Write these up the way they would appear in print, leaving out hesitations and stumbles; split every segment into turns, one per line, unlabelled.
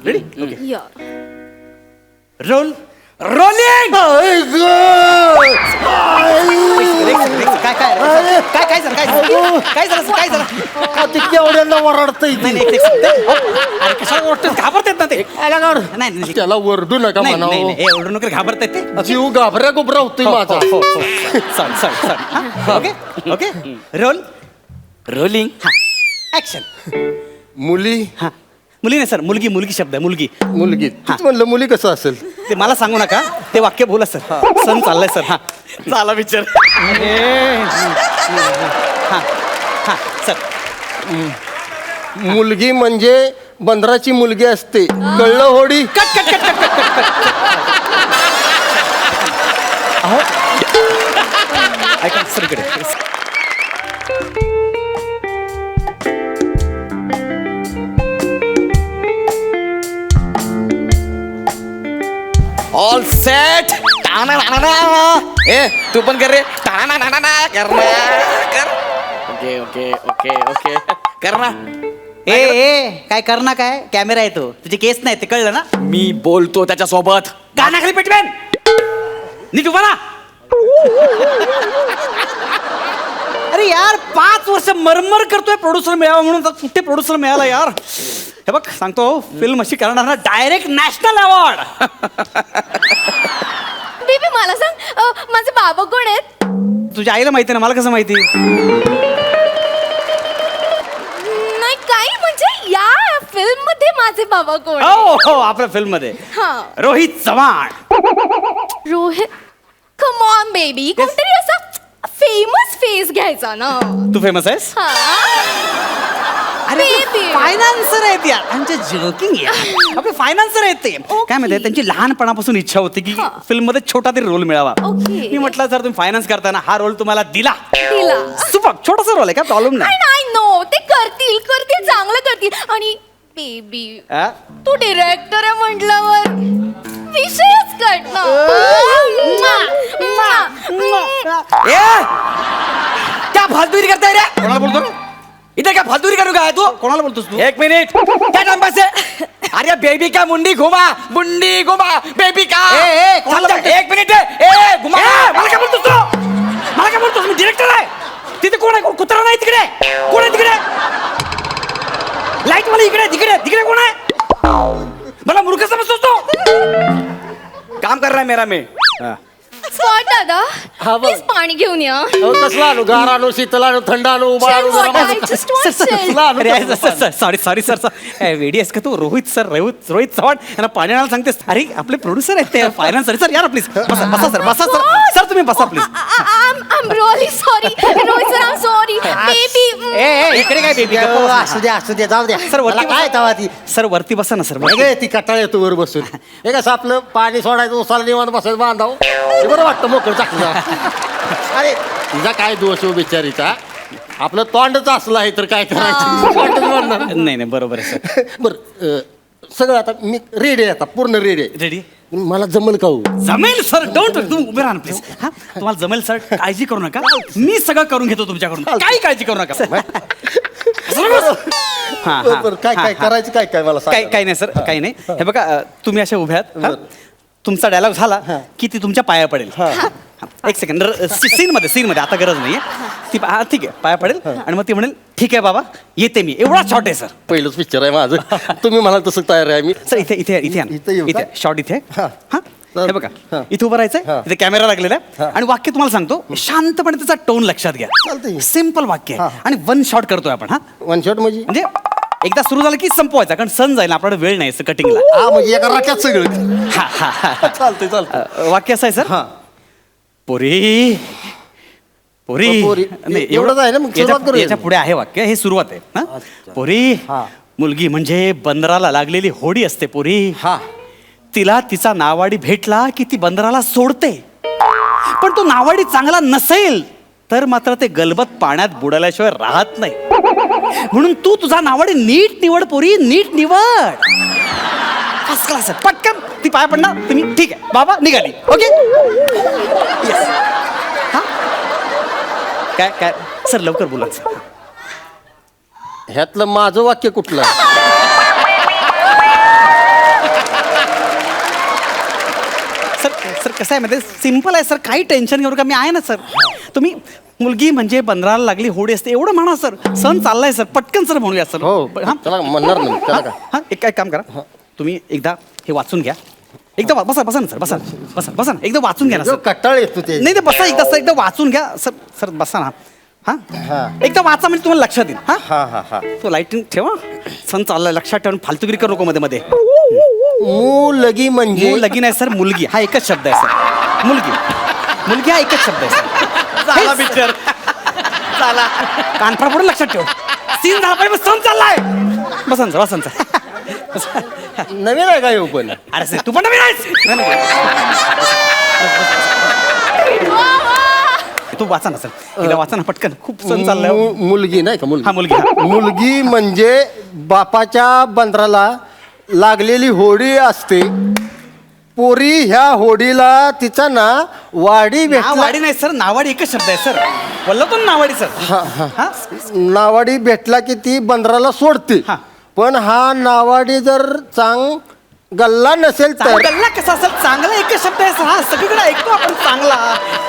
Ready okay
या
roll rolling काय काय काय काय झालं काय झालं काय झालं
तेवढ्यांना वरडतय
नाही नाही अरे कशाला ओरडतात घाबरतात ना ते नाही नाही
त्याला वरडू नका
नाही
म्हणा
नाही एवढं नका घाबरतात ते
जीव घाबऱ्या गुबरा होतोय माझा
sorry okay okay role rolling हा ऍक्शन
मुली
हा मुली नाही सर मुलगी मुलगी शब्द आहे मुलगी
मुलगी तीच म्हणलं मुली कसं असेल
ते मला सांगू नका ते वाक्य बोला सर सण चाललंय सर हा झाला विचार हा हा सर
मुलगी म्हणजे बंदराची मुलगी असते कळलं होडी
cut cut cut cut cut cut अहो ऐका सर इकडे
ऑल सेट ए तू पण कर रे कर ओके ओके ओके ओके कर ना
ए काय करणार काय कॅमेरा आहे तो तुझे केस नाही ते कळलं ना
मी बोलतो त्याच्यासोबत
कानाखाली पेटवेन नीट उभा ना अरे यार 5 वर्ष मरमर करतोय प्रोड्युसर मिळावा म्हणून तर कुठे प्रोड्युसर मिळाला यार हे बघ सांगतो फिल्म अशी करणार ना डायरेक्ट नॅशनल अवॉर्ड
बेबी मला सांग माझे बाबा कोण आहेत?
तुझ्या आईला माहिती ना मला कसं माहिती
नाही काही म्हणजे या फिल्म मध्ये माझे बाबा कोण आहेत?
हो हो आपल्या फिल्म मध्ये
हा
Rohit Chavan
Rohit come on baby कोणतरी असा फेमस फेस घ्यायचा ना
तू फेमस आहेस
हा
अरे
Baby.
फायनान्सर आहेत यार आमचे जोकिंग यार आपले फायनान्सर आहेत ते काय माहिती त्यांची लहानपणापासून इच्छा होती की
हा.
फिल्म मध्ये छोटा तरी रोल मिळावा
Okay.
मी म्हटलं जर तुम्ही फायनान्स करताना हा रोल तुम्हाला दिला
तिला
सुपर छोटासा रोल आहे काय प्रॉब्लेम नाही
आय नो ते करतील चांगलं करतील आणि बेबी
आ?
तू डिरेक्टर आहे म्हटल्यावर विषयच कट ना
ए क्या फालतूगिरी करताय रे
कोणाला बोलतो रे?
इधर क्या फालतूगिरी करू काय तू
कोणाला बोलतोस तू
एक मिनिट क्या टाइम पास है अरे बेबी का मुंडी घुमा बेबी का
ए, कोणाला
समझा? एक मिनिट ए घुमा
मला काय बोलतोस तू मला काय बोलतोस मी डिरेक्टर आहे तिथे कोण आहे कुत्रा नाही तिकडे कोण आहे तिकडे लाईट मला इकडे तिकडे तिकडे कोण आहे मला मूर्ख समजतोस तू
काम कर रहा है मेरा मैं
स्पॉट दादा
हा, बघ.
प्लीज पाणी घेऊन या
कसला आणू गार आणू शीतल आणू थंड आणू उबाळ आणू
Chill water,
गरम
I just want chill.
आणू
सॉरी सर वेडी आहेस का तू रोहित चव्हाण यांना पाणी आणायला सांगतेस अरे आपले प्रोड्युसर आहेत ते फायनान्स सर या ना प्लीज बसा सर तुम्ही बसा please
I'm really sorry Rohit sir I'm sorry baby
ए इकडे काय बेबी
असू द्या जाऊ द्या
सर, वरती
मला काय तवा ती
सर वरती बसा ना सर
वेगळे ती कटाळ येतो वर बसून हे कसं आपलं पाणी सोडायचं उसाला निवांत बसायचं बांधाव हे बरं वाटतं मोकळं चाकलं अरे तिचा काय दोष हो बिचारीचा आपलं तोंडच असलं आहे तर काय करायचं तोंडच म्हणणार.
नाही नाही बरोबर आहे सर
बरं सगळं आता मी रेडी आहे आता पूर्ण रेडी आहे
रेडी
मला जमल का हो
जमेल सर डोंट तुम्ही उभे राहा प्लीज हा तुम्हाला जमेल सर काळजी करू नका मी सगळं करून घेतो तुमच्याकडून काही काळजी करू नका हा, हा,
बरं, काय
हा,
काय
हा.
करायचं काय काय मला
काही काही नाही सर काही नाही हे बघा तुम्ही अशा उभ्या आहात हा? तुमचा डायलॉग झाला की ती तुमच्या पाया पडेल हा, एक सेकंड सीन मध्ये आता गरज नाहीये ती हा ठीक आहे पाया पडेल आणि मग ती म्हणेल ठीक आहे बाबा येते मी एवढा शॉर्ट आहे सर
पहिलंच पिक्चर आहे माझं तुम्ही मला तसं तयार आहे मी
सर इथे इथे इथे
इथे येऊ का?
इथे शॉर्ट इथे
हा.
हा हे बघा
हा.
इथे उभं राहायचंय
हा.
इथे कॅमेरा लागलेला आहे आणि वाक्य तुम्हाला सांगतो शांतपणे त्याचा टोन लक्षात घ्या
चालतंय.
सिम्पल वाक्य
हा.
आहे आणि वन शॉट करतोय आपण हा
वन शॉट म्हणजे
म्हणजे एकदा सुरू झालं की संपवायचा कारण सण जाईल आपल्याला वेळ नाही कटिंगला
हा म्हणजे एका राख्यात सगळं
हा हा हा
चालतंय
वाक्य असं आहे सर
हा
पोरी पोरी
पोरी.
नाही,
एवढंच आहे ना, मग सुरुवात करूया.
याच्या पुढे आहे वाक्य हे सुरुवात आहे हा? पोरी
हा.
मुलगी म्हणजे बंदराला लागलेली होडी असते पोरी
हा
तिला तिचा नावाडी भेटला की ती बंदराला सोडते पण तो नावाडी चांगला नसेल तर मात्र ते गलबत पाण्यात बुडाल्याशिवाय राहत नाही म्हणून तू तुझा नावाडी नीट निवड पोरी नीट निवड फर्स्ट क्लास आहे पटकन ती पाय पडणार तुम्ही ठीक आहे बाबा निघाली ओके काय काय सर लवकर बोला सर
ह्यातलं माझं वाक्य कुठलं
कसं आहे माहिती सिम्पल आहे सर, काही टेन्शन घेऊ नका, मी आहे ना सर. तुम्ही मुलगी म्हणजे बंदराला लागली होडी असते एवढं म्हणा सर. सण चाललाय सर, पटकन सर म्हणूया सर.
हो
हा
त्याला म्हणणार नाही त्याला काय.
हा एक काय काम करा, तुम्ही एकदा हे वाचून घ्या. एकदा बसा बसा ना सर, बसा बसा बसा ना, एकदा वाचून घ्या ना
जो
सर.
कटाळ येतो ते.
नाही बसा एकदा सर, एकदा वाचून घ्या सर. सर बसा ना. हा एकदा वाचा म्हणजे तुम्हाला लक्षात येईल. हा
हा हा हा.
तो लाईटिंग ठेवा. सण चाललाय, लक्षात ठेवून फालतुगिरी करू नको मध्ये मध्ये.
मुलगी म्हणजे
लगीन आहे सर, मुलगी हा एकच शब्द आहे सर. मुलगी मुलगी हा एकच शब्द आहे सर.
झाला पिक्चर.
चला कानफडा पडून लक्षात ठेव. सीन झाला पाहिजे, सण चाललाय. बसन सर, बसन सर.
नवीन आहे का येऊ पण.
अरे सर तू पण नवीन आहेस. तू वाचा ना सर, एकदा वाचा ना पटकन, खूप सण चाललाय.
मुलगी नाही का
हा
मुलगी.
मुलगी हा.
मुलगी म्हणजे बापाच्या बंदराला लागलेली होडी असते. पोरी ह्या होडीला तिचा ना वाडी भेटला.
नावाडी नाही सर, नावाडी एकच शब्द आहे सर. बोललो तो नावाडी सर. हा
नावाडी भेटला की ती बंदराला सोडते.
हा.
पण हा नावाडी जर गल्ला नसेल तर
गल्ला कसा असेल, चांगला एकच शब्द आहे सर. हा सगळीकडे ऐकतो आपण चांगला.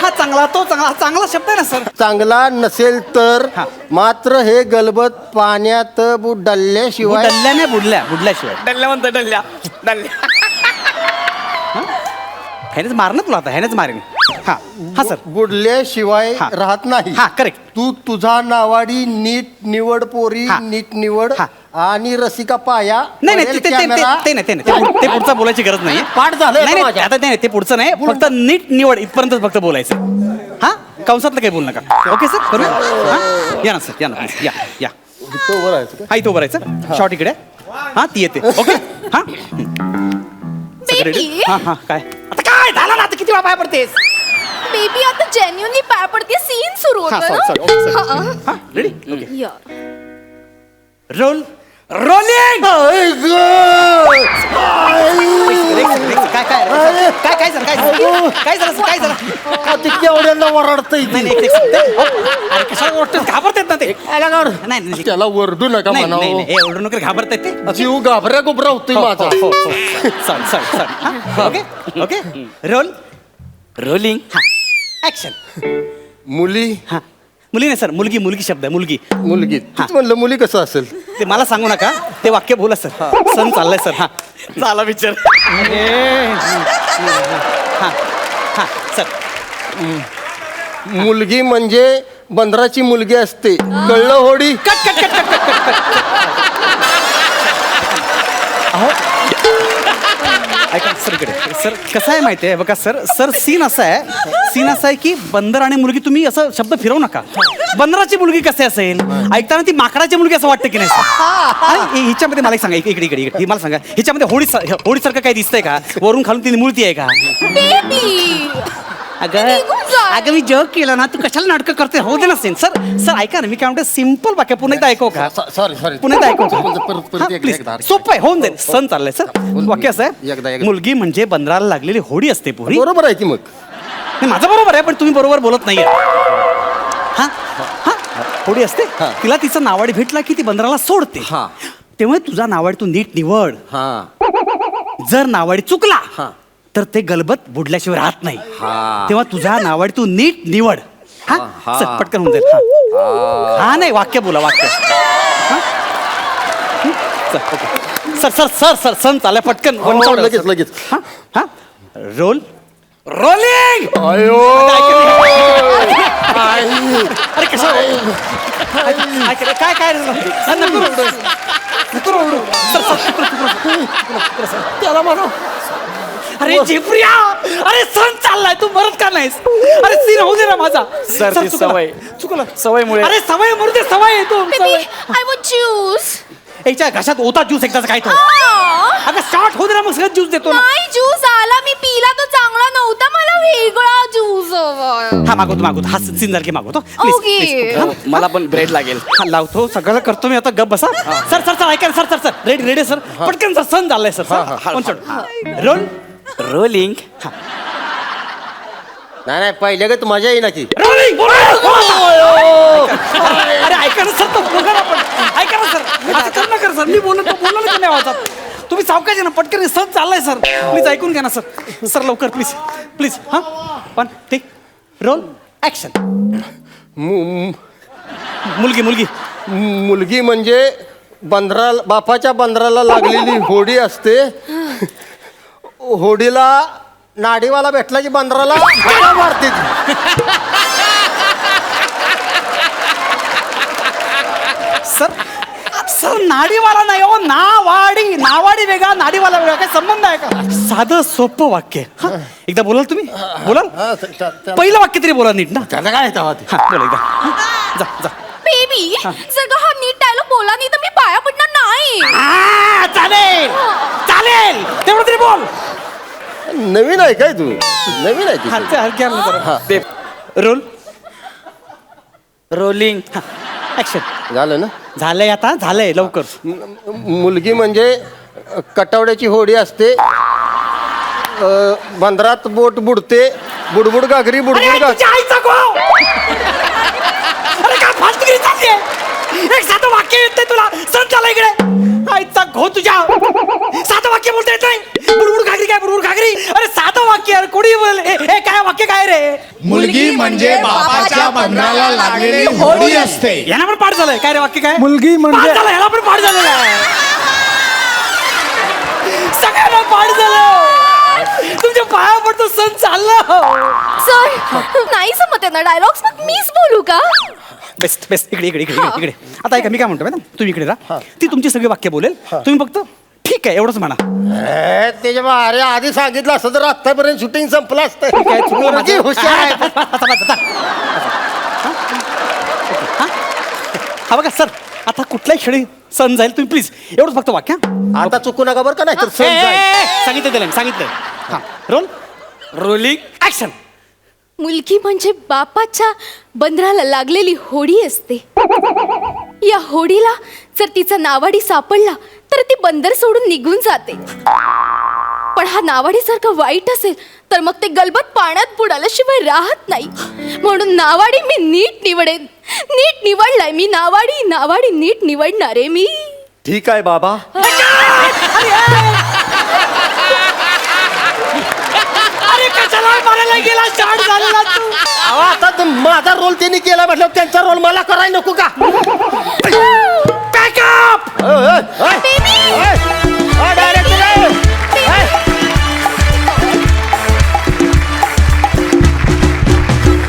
हा चांगला, तो चांगला, हा चांगला शब्द आहे ना सर.
चांगला नसेल तर
हा.
मात्र हे गलबत पाण्यात बुडल्याशिवाय
डल्ल्याने बुडल्याशिवाय.
डल्ल्या म्हणतो डल्ल्या डल्ल्या.
ह्यानेच मारणार तुला आता, ह्यानेच मारेन. हा हा सर.
बुडल्याशिवाय
हा.
राहत नाही.
हा करेक्ट.
तू तुझा नावाडी नीट निवड पोरी,
हा.
नीट निवड
हा.
आणि रसिका पाया
नाही नाही
पडेल
ते- ते- ते-
कॅमेरा.
ते नाही, ते नाही, ते पुढचं बोलायची गरज नाही.
पाठ झालंय
नाही
आता
नाही,
माझ्या.
आता नाही ते पुढचं नाही, फक्त नीट निवड इथपर्यंत फक्त बोलायचं. हा कंसातलं काही बोलू नका. ओके सर, करूया. हा? या ना सर, या ना please. या या.
इथं उभं राहायचं का?
हा इथं उभं राहायचं. शॉर्ट इकडे. हा ती येते. ओके हा सगळं ready?
बेबी
हा हा काय आता काय झालं ना, आता किती वेळा पाय पडतेस.
बेबी आता जेन्युअनली पाय पडते, सीन सुरू
हा
होतो
सॉरी सॉरी
ना.
हा रेडी ओके.
या.
Roll rolling.
आई गं!
काय काय काय काय झालं, काय झालं, काय झालं सर, काय झालं.
का ते केवढ्यांना वरडतंय
नाही नाही एक second. अरे कशाला ओरडतेस, घाबरतात ना ते. नाही नाही
त्याला वरडू नका
नाही नाही
म्हणावं.
नाही, ए, ओरडू नका, घाबरतात ते.
जीव घाबऱ्या गुबरा होतोय माझा.
Sorry sorry sorry. Okay okay role
rolling.
Action.
मुली
हा मुली नाही सर, मुलगी मुलगी शब्द आहे, मुलगी.
मुलगी तीच म्हणलं मुली कसं असेल.
ते मला सांगू नका, ते वाक्य बोला सर. सण चाललाय सर. हा
झाला पिक्चर.
हा हा सर.
मुलगी म्हणजे बंदराची मुलगी असते. कळलं होडी.
Cut cut cut cut cut cut. अहो ऐका सर, इकडे सर कसं आहे माहिती आहे बघा सर. सर सीन असा आहे की बंदर आणि मुलगी, तुम्ही असं शब्द फिरवू नका. बंदराची मुलगी कसे असेल, ऐकताना ती माकडाची मुलगी असं वाटतं की नाही सर. आणि हिच्यामध्ये मला एक सांगा, इकडे इकडे इकडे मला सांगा, हिच्यामध्ये होडीसारखं काही दिसतंय का, वरून खालून ती मूर्ती आहे का.
बेबी
अगं
निघून जा.
अगं मी जोक केलं ना, तू कशाला नाटकं करते. हो दे ना सीन. सर सर ऐका ना, मी काय म्हणते सिम्पल वाक्य पुन्हा एकदा ऐकू का.
सॉरी सॉरी
पुन्हा एकदा ऐकू
परत
का
एकदा-
प्लीज.
एकदा.
सोपं आहे, होऊन जाईल. सण चाललाय सर. वाक्य असं
एकदा-
आहे,
एकदा.
मुलगी म्हणजे बंदराला लागलेली होडी असते पुरी.
बरोबर आहे की मग.
नाही, माझं बरोबर आहे, पण तुम्ही बरोबर बोलत नाहीये. हा हा होडी असते,
हा.
तिला तिचा नावाडी भेटला की ती बंदराला सोडते.
हा.
तेव्हा तुझा नावाडी तू नीट निवड.
हा
जर नावाडी चुकला
हा.
तर ते गलबत बुडल्याशिवाय राहत नाही.
हा.
तेव्हा तुझा नावाडी तू नीट निवड. हा
हा.
चल, पटकन होऊन जाईल. हा नाही, वाक्य बोला, वाक्य. हा? चल, okay. Sir sir sir sir सण चालय, पटकन
हो, लगेच लगेच.
हा हा रोल रोलिंग.
अयो
अरे कशा काय काय नको रडू. नको रडू. सर, सर,
त्याला म्हणा.
अरे झेप्रिया, अरे सण चाललाय, तू मरत का नाहीस. अरे सीन होऊ दे ना माझा.
सर, ती
चुकलं.
सवय.
चुकलं
सवयमुळे.
अरे सवय मरू दे, सवय आहे तू.
Baby I want juice.
याच्या घशात होता ज्यूस एकदाचा काय तो.
Ah!
अगं स्टार्ट होऊ दे ना, मग सगळं ज्यूस देतो ना.
नाही ज्यूस आला, मी पिला तो चांगला नव्हता, मला वेगळा ज्यूस हवाय.
हा मागवतो हा सीन झाला की मागवतो.
Okay.
मला पण ब्रेड लागेल.
हा लावतो, सगळं करतो मी आता. गप बसा. सर सर सर ऐका ना, sir sir sir ready ready sir. पटकन सर, सण झालाय सर. Role
rolling.
नाही पहिले का तू मजा येईना की.
रोलिंग. अरे ऐका ना सर, तो बोला ना पण. ऐका ना सर, असं कर ना कर सर. मी बोलतो, बोललो ना नाही आवाजात. तुम्ही सावकाश आहे ना, पटकन सर चाललाय सर, प्लीज ऐकून घ्या ना सर. सर लवकर प्लीज प्लीज. हा पण ठीक, रोल ऍक्शन. मुलगी मुलगी
मुलगी म्हणजे बापाच्या बंदराला लागलेली होडी असते. होडीला नाडीवाला भेटला की बंदराला हाका मारते ती.
सर सर नाडीवाला नाही हो, नावाडी. नावाडी वेगळा, नाडीवाला वेगळा, काय संबंध आहे का? साधं सोपं वाक्य. हा, एकदा बोलाल तुम्ही, बोलाल.
हा,
पहिलं वाक्य तरी बोला नीट ना.
त्याला काय येतं ते?
हा बोला एकदा. जा जा.
बेबी जर का हा नीट डायलॉग बोला नाही तर मी पाया पडणार नाही.
चालेल चालेल, तेवढं तरी बोल.
नवीन आहे काय तू? नवीन आहे ती.
हलके हलके आणलं जरा.
ते
रोल
रोलिंग.
ऍक्शन.
झालं ना?
झालंय आता, झालंय लवकर.
मुलगी म्हणजे कटावड्याची होडी असते. बंदरात बोट बुडते. बुडबुड घागरी
अरे
बुडबुड घागरी.
तुझ्या आईचा गो. अरे काय फालतूगिरी चाललीये? एक साधं वाक्य येत नाही तुला, सण झाला इकडे. आईचा घो तुझ्या. साधं वाक्य बोलता येत नाही. बुडबुड घागरी काय, बुडबुड घागरी. अरे साधं वाक्य यार, कोणी बोल. हे काय वाक्य काय रे?
मुलगी म्हणजे बापाच्या बंधनाला लागलेली होडी असते.
यांना पण पाठ झालंय काय रे वाक्य काय?
मुलगी म्हणजे-
पाठ झालं, ह्याला पण पाठ झालेलं आहे. सगळ्यांना पाठ झालं. तुमच्या पाया पडतो, सण चाललं.
सर नाही जमत आहे ना डायलॉग्स, मग मीच बोलू का?
Best best. इकडे इकडे इकडे
हा.
इकडे. आता ऐका मी काय म्हणतो मॅडम, तुम्ही इकडे राहा. ती तुमची सगळी वाक्य बोलेल, तुम्ही फक्त ठीक आहे एवढंच म्हणा.
त्याच्या अरे आधी सांगितलं असतं तर आतापर्यंत शूटिंग संपलं असतं.
काय चुकलं
मुलगी
माझं?
हुशार आहे.
हा बघा सर, आता कुठल्याही क्षणी सण जाईल, तुम्ही प्लीज एवढंच फक्त वाक्य. हा?
आता चुकू नका बरं का, नाही तर
ए,
सण
ए,
जाईल.
ए, सांगितलं त्याला, सांगितलं. हा रोल
रोलिंग
ऍक्शन.
मुलगी म्हणजे बापाच्या बंदराला लागलेली होडी असते. या होडीला जर तिचा नावाडी सापडला तर ती बंदर सोडून निघून जाते. पण हा नावाडी जर का वाईट असेल तर मग ते गलबत पाण्यात बुडाल्याशिवाय राहत नाही. म्हणून नावाडी मी नीट निवडेन. नीट निवडलाय मी नावाडी. नावाडी नीट निवडणारे मी.
ठीक आहे बाबा.
अरे कशाला मारायला गेला? स्टार्ट झालेला तू.
अहो, आता माझा रोल त्यांनी केला म्हटलं, त्यांचा रोल मला करायला नको का?
बॅकअप.